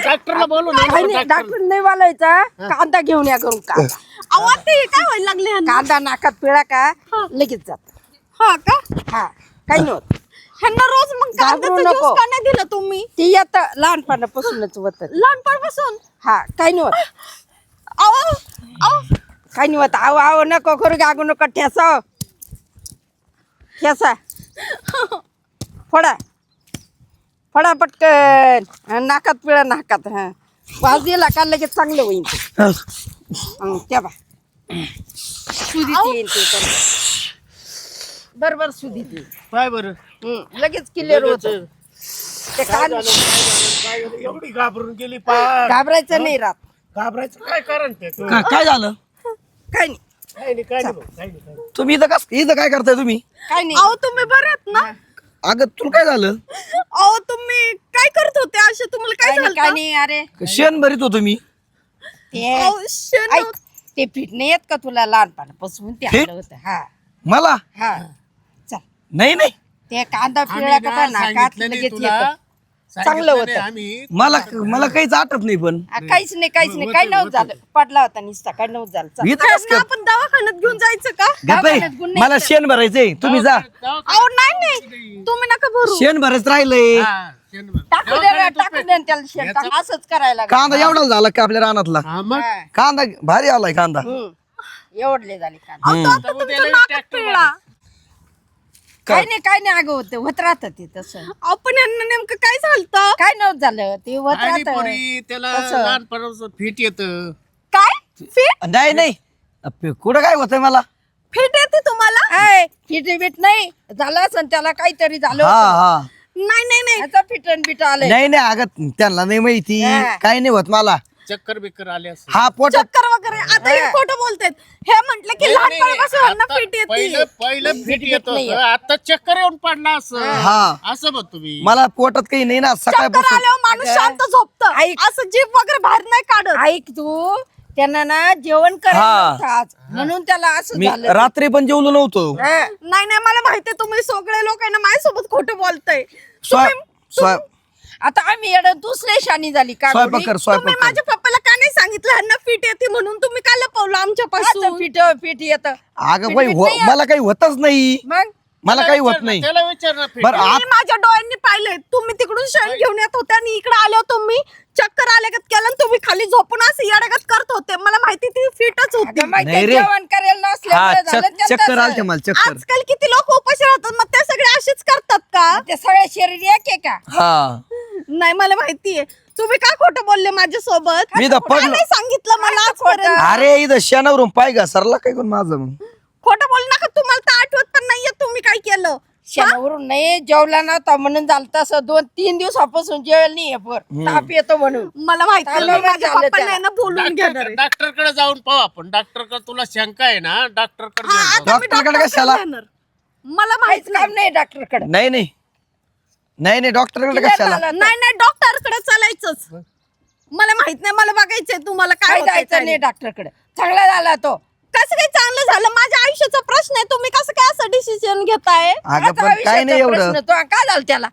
डॉक्टरला बोलू ना. डॉक्टर नाही बोलायचा. कांदा घेऊन या करून का ते काय व्हायला लागले कांदा नाकात पिळा का लगेच जात. हा का हा काही नव्हत. ह्यांना रोज मग घाबरू ज्यूस नको. का नाही दिलं तुम्ही? ती आता लहानपणापासूनच होत. लहानपणापासून हा काही नव्हत. अहो अहो काही नव्हत. आव आव नको करू गागू नको. ठेसा ठेसा फोडा फोडा पटकन. नाकात पिळा नाकात. हा वाज दिला का लगेच चांगलं होईल. त्या बा सुधी येईल ते बरोबर सुधी ती काय बरं लगेच क्लिअर होत. ते कान एवढी घाबरून गेली घाबरायचं नाही राहत. घाबरायचं काय कारण ते काय झालं? काही नाही काय नाही. तुम्ही इथं काय करताय तुम्ही? काही नाही. अहो तुम्ही बरे आहेत ना? अगं तुला काय झालं? अहो तुम्ही काय करत होते असे? तुम्हाला काय काही झालं? नाही अरे शेण भरीत होतो मी. ते अहो, शेण ऐक, ते पीठ नाही येत का तुला लहानपणापासून ते पीठ? आलं होतं. हा मला हा चल नाही नाही ते कांदा पिळला का नाकात लगेच येतं. चांगलं होतं. आम्ही मला काहीच आठवत नाही पण काहीच नाही काही नव्हतं झालं. पडला होता निसता काही नव्हतं झालं. चल. इथं कसं काय? आपण दवाखान्यात घेऊन जायचं का? गप्प आहे. दवाखान्यात गुण नाही मला तर. शेण भरायचंय. तुम्ही जा. अहो नाही तुम्ही नका भरू. शेण भरायचं राहिलंय. टाकू दे ना, टाकू दे ना त्याला शेण. टाक. असंच करायला लागलं. कांदा एवढा झाला का आपल्या रानातला? मग हा. कांदा भारी आलाय कांदा. एवढले झाले कांदा. अहो, तो आता तुमच्या नाकात पिळला. काही नाही अगं होत होत राहत ते तसं. आपण यांना नेमकं काय झालं? काय नव्हतं झालं ते होत आणि राहत. पोरी त्याला तसं. लहानपणापासून फिट येत. काय फिट नाही कुठं काय होतंय मला? फिट येते तुम्हाला? फिट नाही झालं असं त्याला काहीतरी झालं हा होतं. हा नाही आता फिटन बिट आलंय. नाही अगं त्यांना नाही माहिती. हा. काही नाही होत मला. चक्कर बिक्कर आले असं. हा पोटात चक्कर वगैरे. आता हे खोटं बोलतायत. हे म्हटलं की लहानपणापासून यांना फिट येते. पहिलं फिट येत नाही होतं. आता चक्कर येऊन पडला असं. हा असं बघ तुम्ही. मला पोटात काही नाही ना चक्कर सकाळपासून. आल्यावर माणूस शांत झोपतं. ऐक. असं जीभ वगैरे बाहेर नाही काढत. ऐक तू त्यांना ना जेवण करायला हा. नव्हतं आज. म्हणून त्याला असं मी झालं. रात्री पण जेवलो नव्हतो. हा. नाही मला माहितीये तुम्ही सगळे लोक आहे ना माझ्यासोबत खोटं बोलताय. आता आम्ही येणं दुसऱ्या शानी झाली का स्वयंपाक गौरी? कर तुम्ही स्वयंपाक कर. माझ्या पप्पाला का नाही सांगितलं ह्यांना फिट येते म्हणून? तुम्ही का लपवलं आमच्यापासून? आता पीठ येत अगं बाई मला काही होतच नाही. मग मला काही होत नाही. त्याला विचार ना fit. बरं मी माझ्या डोळ्यांनी पाहिलंय. तुम्ही तिकडून शेण घेऊन येत होते आणि इकडे आले तुम्ही चक्कर आल्यागत केलं आणि तुम्ही खाली झोपून असं येड्यागत करत होते. मला माहिती ती फिटच होती. अगं माहिती नाही रे. जेवण करायला हा नसल्यामुळे झालं त्याचं चक्कर असं. आलते मला चक्कर. आजकाल किती लोक उपाशी राहतात मग ते सगळे असेच करतात का? ते सगळे शरीर एक आहे का? हा नाही मला माहितीये. तुम्ही का खोटं बोलले माझ्यासोबत? मी तर का पडलो. नाही सांगितलं मला काय आजपर्यंत? अरे इथं शेणावरून पाय घसरला काय कोण माझं मग. खोटं बोलू नका. तुम्हाला तर आठवत पण नाहीये तुम्ही काय केलं. शेणावरून नाही जेवला नव्हता म्हणून झालं तसं 2-3 दिवसापासून जेवण नाही ताप येतो म्हणून. मला माहिती चाललं आहे, माझ्या झालं पप्पांना त्याला. आहे ना बोलून घेणार आहे. डॉक्टरकडे जाऊन पाहू आपण. डॉक्टरकडे तुला शंका आहे ना? डॉक्टरकडे हा, जाऊन आता मी डॉक्टरकडे डॉक्टरकडे कशाला? जाणार. मला काहीच माहित काम नाही डॉक्टरकडे. नाही डॉक्टरकडे कशाला? नाही डॉक्टरकडे चालायचंच. मला माहित नाही. मला बघायचंय तुम्हाला काय काय होतंय, काय जायचं नाही नाही. डॉक्टरकडे. चांगला झाला तो. कसं काय चांगलं झालं? माझ्या आयुष्याचा प्रश्न आहे. तुम्ही कसं काय असं डिसिजन घेताय? अगं आता पण काय आयुष्याचा नाही एवढं. प्रश्न तो काय झालं त्याला?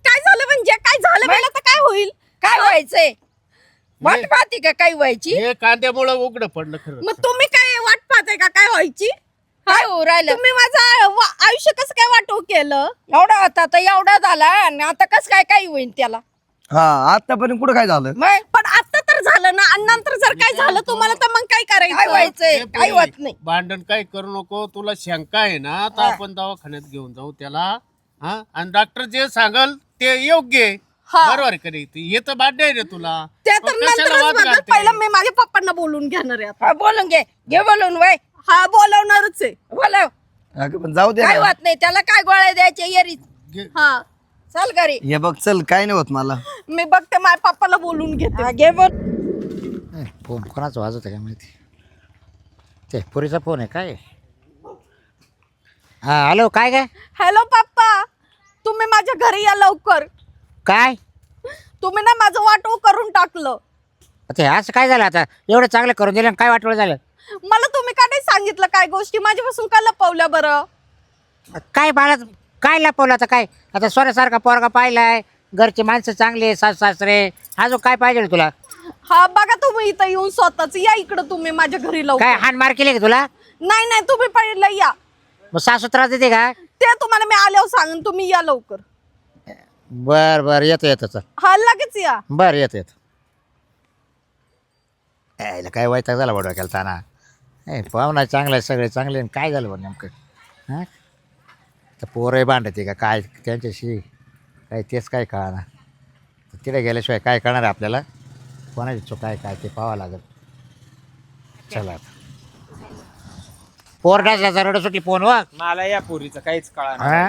काय झालं म्हणजे? काय झालं मला तर काय होईल? काय व्हायचंय? वाट पाहते का काही व्हायची? हे कांद्यामुळे उघड पडलं खरं. मग तुम्ही काय वाट पाहताय का काय व्हायची? काय होऊ राहिलं? तुम्ही माझं आयुष्य कसं काय वाटो केलं? एवढा होता तर एवढा झाला आणि आता कस काय काही होईल त्याला? हा आतापर्यंत कुठं काय झालं? मग पण आता तर जर झालं ना आणि नंतर जर काय झालं तुम्हाला तर मग काय काय करायचं व्हायचंय ते काय पोरी, होत नाही. भांडण काय करू नको. तुला शंका आहे ना तर हा. आपण दवाखान्यात घेऊन जाऊ त्याला. हा, आणि डॉक्टर जे सांगल ते योग्य आहे. हा. बरोबर आहे कधी हे तर भांडण आहे रे तुला. ते मग तर कशाला नंतरच वाद म्हणतात. घालते? पहिलं मी माझ्या पप्पांना बोलून घेणार आहे आता. हा बोलून घे बोलून वय हा बोलवणारच आहे. बोलव. अगं पण जाऊ दे काय ना. होत नाही त्याला काय गोळ्या द्यायचे येरी घे. हा चल घरी. हे बघ चल काय नाही होत मला. मी बघते माझ्या पप्पाला बोलून घेते. हा, घे बोल. फोन कोणाचा वाजत आहे काय माहिती. ते पुरीचा फोन आहे काय. हा हॅलो काय काय हॅलो पप्पा, तुम्ही माझ्या घरी या लवकर. काय तुम्ही ना माझं वाटो करून टाकलं. ते असं काय झालं आता. एवढं चांगलं करून दिलं आणि काय वाटवलं झालं. मला तुम्ही का नाही सांगितलं काय गोष्टी माझ्यापासून का लपवल्या बरं. काय मला काय लपवलं आता. काय आता सोन्यासारखा पोरगा पाहिलाय. घरचे माणसं चांगले सासू सासरे. अजून काय पाहिजे तुला. हा बघा तुम्ही इथं येऊन स्वतःच या इकडं तुम्ही माझ्या घरी काय लवकर. हाण मार केली का तुला. नाही तुम्ही पहिलं या. मग सासू त्रास देते का. ते तुम्हाला मी आल्यावर सांगेन. तुम्ही या लवकर. बर बर येतो चल. हा लगेच या. बर येतो यायला काय वैताग झाला बडवा केला ताना. पाहुणा चांगला आहे सगळे चांगले आणि काय झालं बरं नेमकं. हां तर पोरंही भांडते का काय त्यांच्याशी काय तेच काय कळणार. तिथे गेल्याशिवाय काय कळणार आहे आपल्याला. कोणाची चूक आहे काय ते पाहावं लागेल. चला आता पोर डासला रडू सुटली फोन व. मला या पोरीचं काहीच कळा हां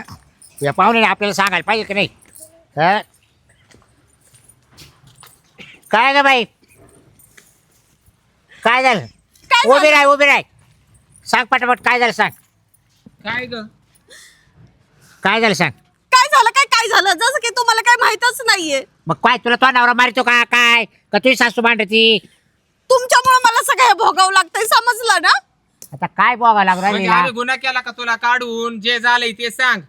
या पाहुण्याने आपल्याला सांगायला पाहिजे की नाही. हां काय ग बाई काय झालं. उभी राय सांग पटापट काय झालं सांग. काय ग. काय झालं सांग. काय झालं जसं की तुम्हाला काय माहितच नाहीये. मग काय तुला तो नवरा मारतो का काय का तुझी सासू भांडती. तुमच्यामुळे मला सगळं भोगावं लागतंय समजलं ना. आता काय बघा लागू म्हणजे राहिली आम्ही गुन्हा केला का तुला काढून जे झालंय ते सांग.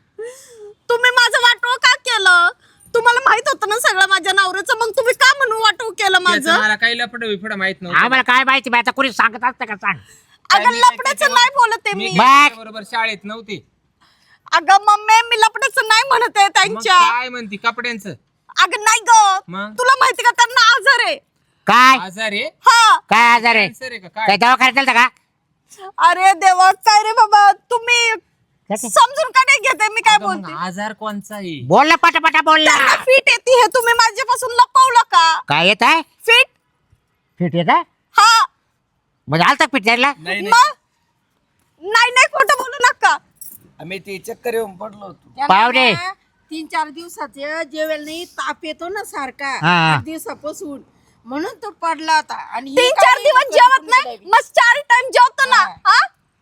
तुम्ही माझं वाटोळ का केलं. तुम्हाला माहित होतं ना सगळं माझ्या नवऱ्याचं. मग तुम्ही का म्हणून वाटोळ केलं त्याचं माझं. मला काही लपड विफड माहित नव्हतं. आम्हाला काय माहिती बाई आता कुणी सांगत असतं का सांग. अगं लपड्याचं नाही बोलते मी मी. बरोबर शाळेत नव्हते. अगं मम्मी मी लपड्याचं नाही म्हणत आहे मग त्यांच्या. काय म्हणती कपड्यांचं. अगं नाही ग. मग तुला माहिती का त्यांना आजार आहे. काय आजार आहे. हा काय आजार आहे. कॅन्सर आहे का काय काय. दवाखान्यात चालतं का. अरे देवा काय रे बाबा तुम्ही कसं? समजून का नाही घेते मी काय अगं मग बोलते. आजार कोणचा आहे. हो. बोल ना पटापटा बोल ना. त्यांना फिट येते हे तुम्ही माझ्यापासून लपवलं का. काय येत आहे फिट. फिट येत आहे हा म्हणजे आलता फिट द्यायला. नाही मग नाही खोटं बोलू नका. आम्ही ते चक्कर येऊन पडलो होतो. त्यांना पाहुणे. ना 3-4 दिवसाचे जेवेल नाही ताप येतो ना सारखा हा. 8 दिवसापासून म्हणून तो पडला होता. आणि 3-4 दिवस जेवत नाही मग 4 टाइम जेवतो ना. हा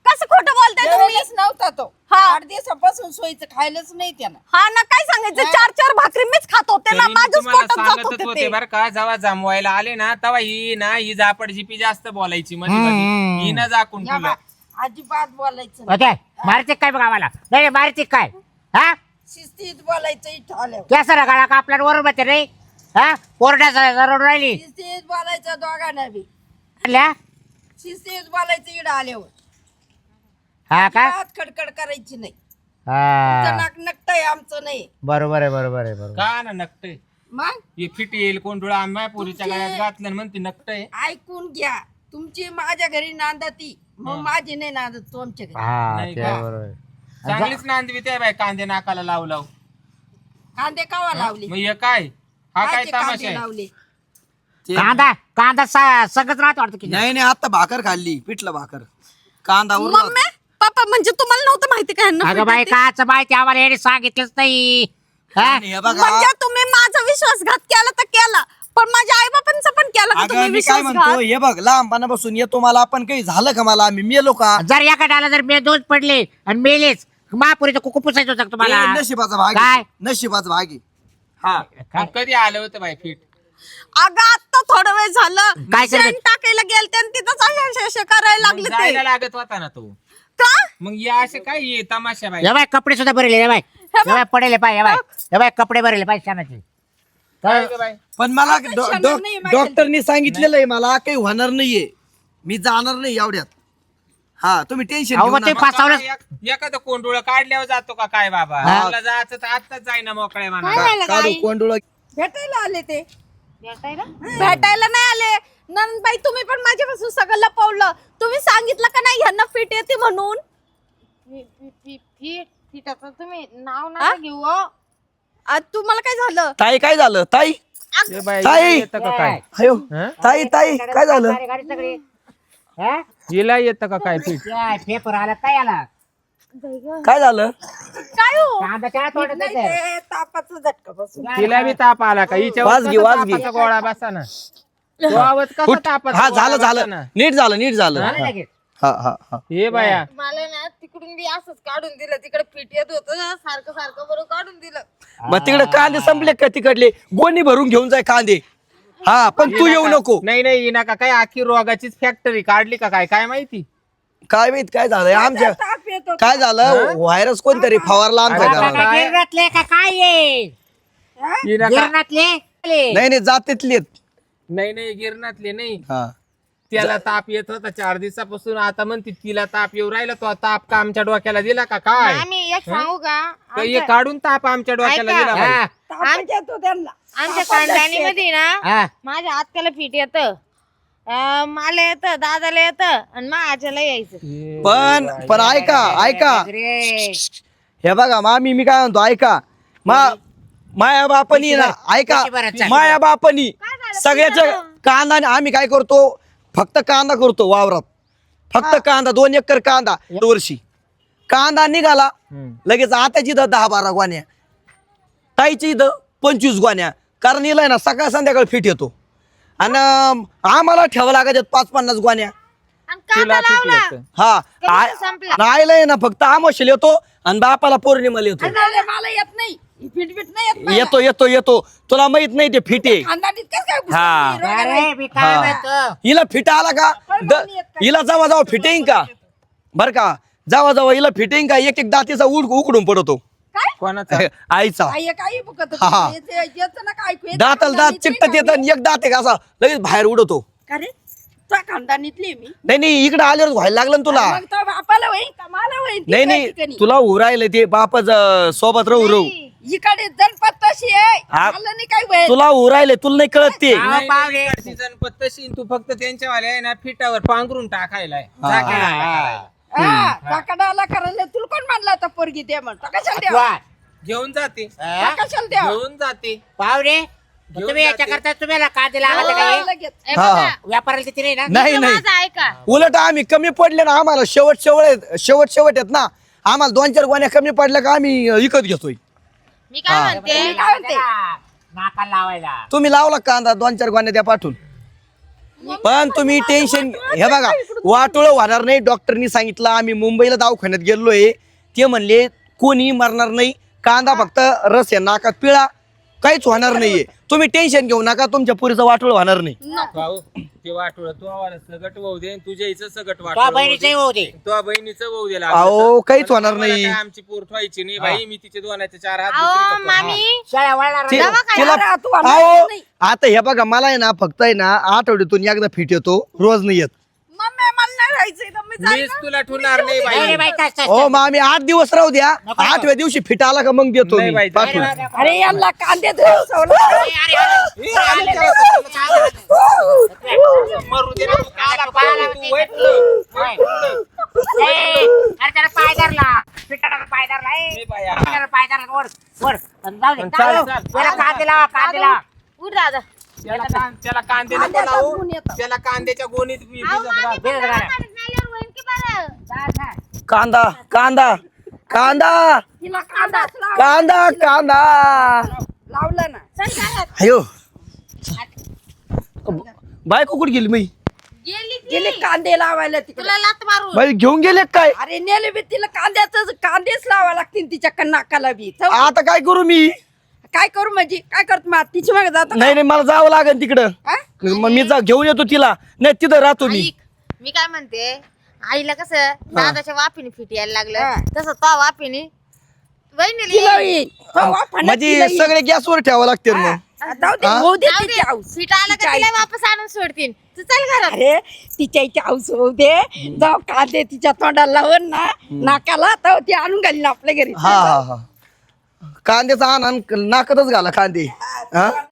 कसं खोटं बोलताय तुम्ही. जेवलेच नव्हता तो. हा. 8 दिवसापासून सोयीचं खायलाच नाही त्यानं. हा ना काय सांगायचं 4 भाकरी मीच खात होते ना. तरी मी माझ्याच तुम्हाला पोटात जात सांगतच होते होते ते. बरं का. जेव्हा जमवायला आले ना तेव्हा ही झापड झिपी जास्त बोलायची मध्ये मध्ये. ही न जाकून या तुला. बा, अजिबात बोलायचं नाही. ओके मारते काय बघा आम्हाला. नाही मारते काय. हा शिस्तीत बोलायचं इथं आल्यावर. कॅसा गाळा का आपल्याला बरोबर ते नाही. हा कोरड्या रडून राहिली. शिस्तीत बोलायचं दोघांना बी. म्हणल्या? शिस्तीत बोलायचं इकडं आल्यावर. हा का हात खडखड करायची नाही. हा नाक नकटय आमचं नाही. बरोबर आहे बरोबर आहे बरोबर. का ना नकटे. मग हे फिट येईल कोंडुळा आंब्या पोरीच्या गळ्यात घातलं आणि म्हणते नकटे. ऐकून घ्या. तुमची माझ्या घरी नांदती मग माझी नाही नांदत तुमच्या घरी. हा नाही ते का? बरोबर आहे. चांगलीच नांदवी त्या बाय कांदे नाकाला लावू लावू. कांदे कावा लावले. मग हे काय हा काय कायचे तमाशा कांदे आहे. लावले. कांदा सगळंच राहतो वाटतं की नाही आता भाकर खाल्ली पिठलं भाकर. कांदा उरला होता. मम्मी पप्पा म्हणजे तुम्हाला नव्हतं माहिती का ह्यांना अगं बाई काच माहिती आम्हाला याने सांगितलंच नाही. हा? आणि हे बघा म्हणजे तुम्ही माझा विश्वासघात केला तर केला पण माझ्या आई बापांचा पण केला का अगं तुम्ही मी काय म्हणतो विश्वासघात. हे बग लहानपणापासून येतो मला आपण काही झालं का मला आम्ही मेलो का. जर या डाला जर मे दोन पडले आणि मेलेच महापुरीचं कुकू पुसायचं होतं तुम्हाला. हे नशिबाचा भाग काय? आहे. नशिबाचा भाग आहे. हा मग कधी आलं होतं बाय फिट. अगं आता थोडा वेळ झालं काय शेण झालं? टाकायला गेलते आणि तिथंच असे करायला मग लागले ते जायला लागत होता ना तो. का मग हे असे काय हे तमाशा बाई. या बाय कपडे सुद्धा भरले या बाय या बाय पडेले पाय या बाय कपडे भरले पाय शानाचे. काय ग बाई. पण मला क्षणात नाही माहिती. डॉक्टरनी सांगितलेलं आहे मला काही होणार नाहीये. मी जाणार नाही एवढ्यात. हा तुम्ही टेन्शन अहो, घेऊ मग ते नका. पासावलं एखादं कोंडुळ काढल्यावर जातो का काय बाबा. हा. तुला जायचं तर आत्ताच जाईना मोकळ्या काय म्हणा. झालं काढू गाई? कोंडुळ. भेटायला आले ते. भेटायला नाही आले नंदबाई. तुम्ही पण माझ्यापासून सगळं लपवलं. तुम्ही सांगितलं का नाही ह्यांना फिट येते म्हणून. फिटाचं तुम्ही नाव आ? नका घेऊ हो. आज तुम्हाला काय झालं. ताई काय झालं ताई ए बाई, ताई. येतं का काय अयो हं? ताई ताई काय झालं गाडी सगळी हा? हिला येतं का काय पीठ काय पेपर आला काय आला काय झालं काय हो. कांदा चहा तोडत नाही असेल. ते तापाचा झटका बसून. तिला बी ताप आला का हिच्यावर वाजगी, कसा वाजगी. तापाचा गोळा बसा ना तो आवाज कसा उठ. तापाचा हा गोळा झालं बसा झालं ना. नीट झालं नीट झालं झालं लगेच. हा हा हा हे बाया मला ना तिकडून बी असंच काढून दिलं. तिकडे फिट येत होत सारखं सारखं बरोबर काढून दिलं. मग तिकडे कांदे संपले का तिकडले गोणी भरून घेऊन जाय कांदे हा पण तू येऊ नको नाही नाही हिना का काय आखी रोगाचीच फॅक्टरी काढली का काय काय माहिती. काय माहित काय झालंय आमच्या ताप येतो. काय झालं व्हायरस कोणतरी फवारला आमच्या बाबा, घराला काय गिरणातले का काय आहे? हिना का गिरणातले नाही नाही जातीतली नाही नाही गिरणातले नाही हा त्याला ताप येत होता 4 दिवसापासून. आता म्हणते तिला ताप येऊ राहिला. तो ताप का आमच्या डोक्याला दिला का काय आम्ही एक सांगू का तर हे काढून ताप आमच्या डोक्याला ऐका. दिला बाई. हा, तापच येतो त्यांना. आमच्या कांदाणी मध्ये ना हा. माझ्या आत्याला फिट येत, मला येतं, दादाला येतं आणि माझ्याला यायचं. पण ऐका ऐका रे. हे बघा मामी मी काय म्हणतो ऐका माया बापनी ना ऐका कशी बरं चालली? माया बापनी सगळ्याच्या कांदा आम्ही काय करतो फक्त कांदा करतो वावरात फक्त कांदा 2 एकर कांदा वर्षी कांदा निघाला हम्म. लगेच आताची इथं 10-12 गोण्या ताईची इथं 25 गोण्या कारण हिला आहे ना सकाळ संध्याकाळ फिट येतो आणि आम्हाला ठेवा लागत 5-50 गोण्या आणि तुला कांदा फिट लावला येतं. हा कधी संपला? आईला ना फक्त आमोशील येतो आणि बापाला पौर्णिमाला येतो नाही, मला येत नाही. फिट नाही येत मला. येतो येतो येतो तुला माहित नाही ते फिट आहे खानदानीत कसं काय घुसलं हा. मी? रोगाला अरे, मी काय हा. म्हणतो? हिला फिट आला का हिला जावा जावा फिटिंग का बर का जावा जावा हिला फिटिंग का एक एक दातीचा उकडून पडतो कोणाचा आईचा काय काय बघत हा, हा. येतं ना काय ऐकू येतं. दाताला दात खानदानीतली चिकटत येत आणि एक दात आहे का असा लगेच बाहेर उडवतो का रे तुझ्या खानदानीतली मी नाही नाही इकडे आल्यावर व्हायला लागलं ना तुला मग तो बापाला होईन का मला होईन नाही तिकडे नाही ठिकाणी. तुला उरायला ते बापाच सोबत राहू इकडे जनपद तशी आहे हा. मला नाही काय होईल. तुला उरायले तुला नाही कळत ते अहो, नाही, पाहुणे. नाही, इकडची जनपद तशी तू फक्त त्यांच्या वाल्या आहे ना फिटावर पांघरून टाकायलाय हा. हा काकडाला करायला तुला कोण म्हणला होता पोरगी दे म्हणतो कशाला द्या वा. घेऊन जाते कशाला द्या घेऊन जाते पाहुणे घेऊन तुम्ही याच्या जाते. करता तुम्हाला कांदे लागत काय लगेच हे हा. बघा, व्यापाराला तिथे नाही ना नाही इथं नाही माझं ऐका. उलट आम्ही कमी पडले ना आम्हाला शेवट आहेत ना आम्हाला 2-4 गोण्या कमी पडल्या का आम्ही विकत घेतोय मी काय म्हणते काय म्हणते? नाकाला लावायला तुम्ही लावला कांदा 2-4 गोण्या द्या पाठवून पण तुम्ही टेन्शन हे बघा वाटोळ होणार नाही डॉक्टरनी सांगितलं आम्ही मुंबईला दवाखान्यात गेलोय ते म्हणले कोणी मरणार नाही कांदा फक्त रस आहे नाकात पिळा काहीच होणार नाहीये तुम्ही टेन्शन घेऊ नका तुमच्या पुरीचं वाटोळ होणार नाही भाऊ ते वाटोळ तू आवाला सगट वाहू दे आणि तुझ्या इथं सगट तो वाटोळ बहिणीचंही होऊ दे तो बहिणीचं वाहू दे अहो काहीच होणार नाही आमची पोर व्हायची नाही भाई मी तिचे 2 4 हात अहो दुसरी करतो. मामी शाळा वळणार ति- नाही. तिला अरे, तू आणणार अहो नाही. आता हे बघा मला आहे ना फक्त आहे ना आठवड्यातून एकदा फिट येतो रोज नाही येत मम्मी मला नाही राहायचं इथं. मी जाईन मीच ना. तुला ठेवणार नाही नाही रे बाई बाई, तास, तास, हो मग आम्ही 8 दिवस राहू द्या 8व्या दिवशी फिट आला का मग देतो नाही मी बाई, पाठवून. तास. अरे यांना कांदे ठेवलं. अरे, अरे, मरू दे ना तू काला पाय, तू वाईट होय. ए, अरे त्याला पाय धरला पिठाला पाय धरला ए. नाही बाया. पिठाला पाय धरला ओढ ओढ आणि जाऊ दे पण चाल, जाऊ. चाल. त्याला कांदे लावा कांदे लावा उठ दादा. त्याला कांदे नको कांद्याचा लावू गुण येतो. त्याला कांद्याच्या गोणीत मी अहो, भिजत मामी घाल. पण बिलच घाला. दवाखान्यात नेल्यावर होईन की बरं? जा, जा. कांदा कांदा कांदा तिला कांदाच लाव. कांदा कांदा लावला ना चल घरात. अयो बायको कुठे गेली मी गेली ती. गेले कांदे लावायला तिकडे तुला लात मारून. बाई घेऊन गेले काय अरे नेले बी तिला कांदेच लावा लागतील तिच्या नाकाला बी चल, आता काय करू मी काय करू म्हणजे काय करतो मग तिची मागे जातो का? नाही नाही मला जावं लागेल तिकडं हा? मग मी घेऊन येतो तिला नाही तिथं राहतो मी ऐक, मी काय म्हणते आईला कसं दादाच्या वाफीने फिट यायला हा. लागलं तसं तो वाफीने तिला वहिनीला येईन. हो, वाफानं म्हणजे तिला येईन. सगळे गॅसवर ठेवावं लागतील मग जाऊ दे हा? होऊ दे जाऊ तिची दे. हाऊस. फिट आला का तिला वापस आणून सोडतील तू चल घरात. अरे तिच्या इथे हाऊस होऊ दे जाऊ कांदे तिच्या तोंडाला लावून ना नाकाला तर ती आणून घालीन आपल्या घरी हा हा हा कांद्याचा आण नाकतच घाला कांदे हा